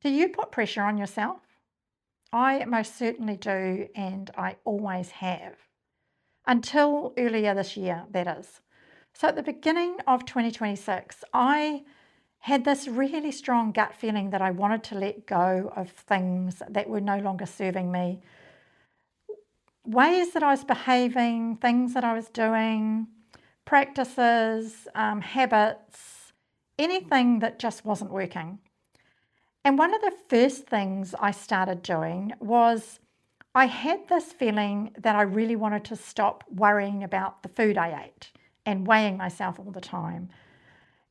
Do you put pressure on yourself? I most certainly do, and I always have. Until earlier this year, that is. So at the beginning of 2026, I had this really strong gut feeling that I wanted to let go of things that were no longer serving me, ways that I was behaving, things that I was doing, practices, habits, anything that just wasn't working. And one of the first things I started doing was I had this feeling that I really wanted to stop worrying about the food I ate and weighing myself all the time.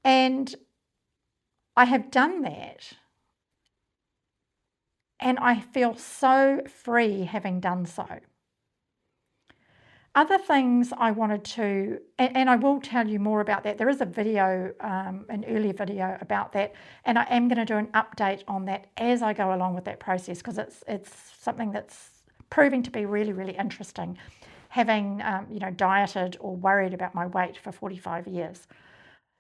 And I have done that. And I feel so free having done so. Other things I wanted to, and I will tell you more about that. There is a video, an earlier video about that, and I am going to do an update on that as I go along with that process, because it's something that's proving to be really, really interesting, having dieted or worried about my weight for 45 years.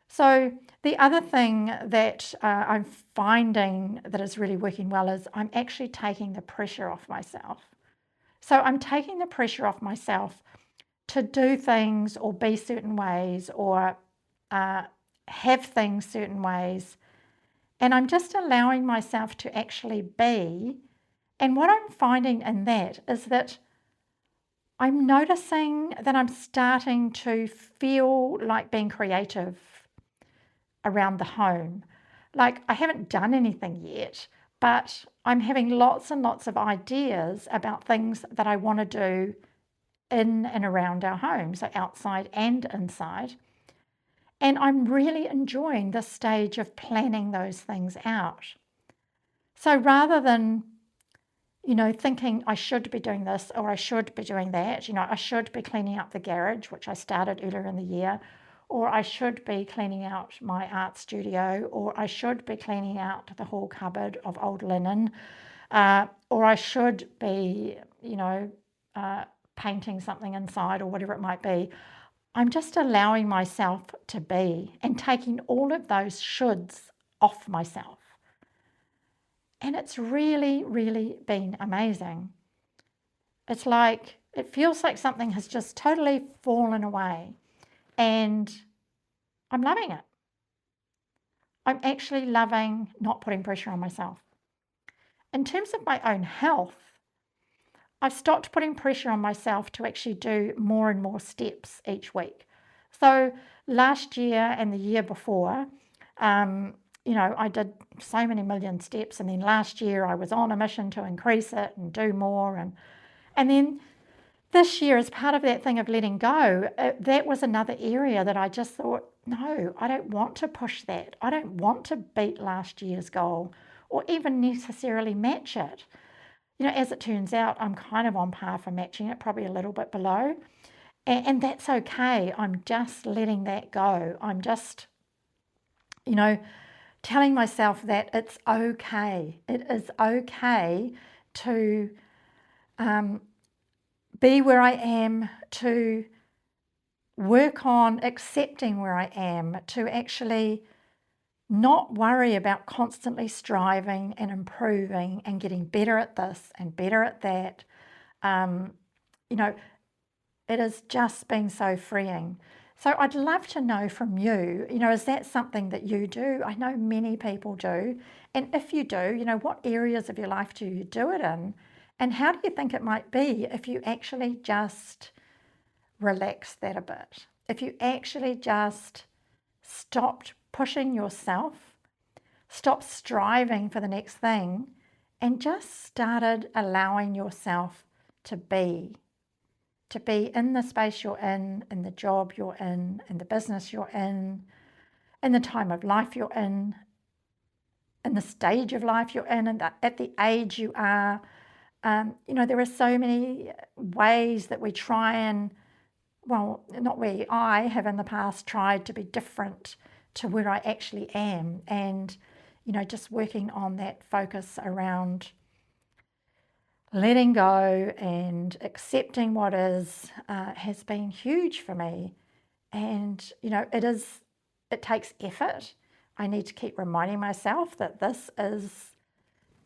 So the other thing that I'm finding that is really working well is I'm actually taking the pressure off myself. So I'm taking the pressure off myself to do things or be certain ways or have things certain ways. And I'm just allowing myself to actually be. And what I'm finding in that is that I'm noticing that I'm starting to feel like being creative around the home. Like I haven't done anything yet, but I'm having lots and lots of ideas about things that I want to do in and around our home, so outside and inside. And I'm really enjoying this stage of planning those things out. So rather than, thinking I should be doing this or I should be doing that, I should be cleaning up the garage, which I started earlier in the year, or I should be cleaning out my art studio, or I should be cleaning out the whole cupboard of old linen, or I should be, painting something inside or whatever it might be. I'm just allowing myself to be and taking all of those shoulds off myself. And it's really, really been amazing. It's like, it feels like something has just totally fallen away and I'm loving it. I'm actually loving not putting pressure on myself. In terms of my own health, I've stopped putting pressure on myself to actually do more and more steps each week. So last year and the year before, I did so many million steps, and then last year I was on a mission to increase it and do more. And then this year, as part of that thing of letting go, that was another area that I just thought, no, I don't want to push that. I don't want to beat last year's goal or even necessarily match it. As it turns out, I'm kind of on par for matching it, probably a little bit below. And that's okay. I'm just letting that go. I'm just, telling myself that it's okay. It is okay to be where I am, to work on accepting where I am, to actually not worry about constantly striving and improving and getting better at this and better at that. It has just been so freeing. So I'd love to know from you, is that something that you do? I know many people do. And if you do, what areas of your life do you do it in? And how do you think it might be if you actually just relax that a bit? If you actually just stopped pushing yourself, stopped striving for the next thing, and just started allowing yourself to be in the space you're in the job you're in the business you're in the time of life you're in the stage of life you're in, and at the age you are. There are so many ways that we try and, I have in the past tried to be different to where I actually am, and, just working on that focus around letting go and accepting what is has been huge for me. And, it takes effort. I need to keep reminding myself that this is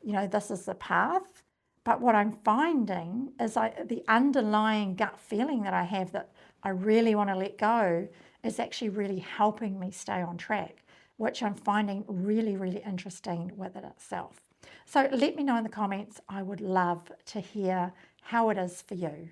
this is the path. But what I'm finding is the underlying gut feeling that I have that I really want to let go is actually really helping me stay on track, which I'm finding really, really interesting within itself. So let me know in the comments. I would love to hear how it is for you.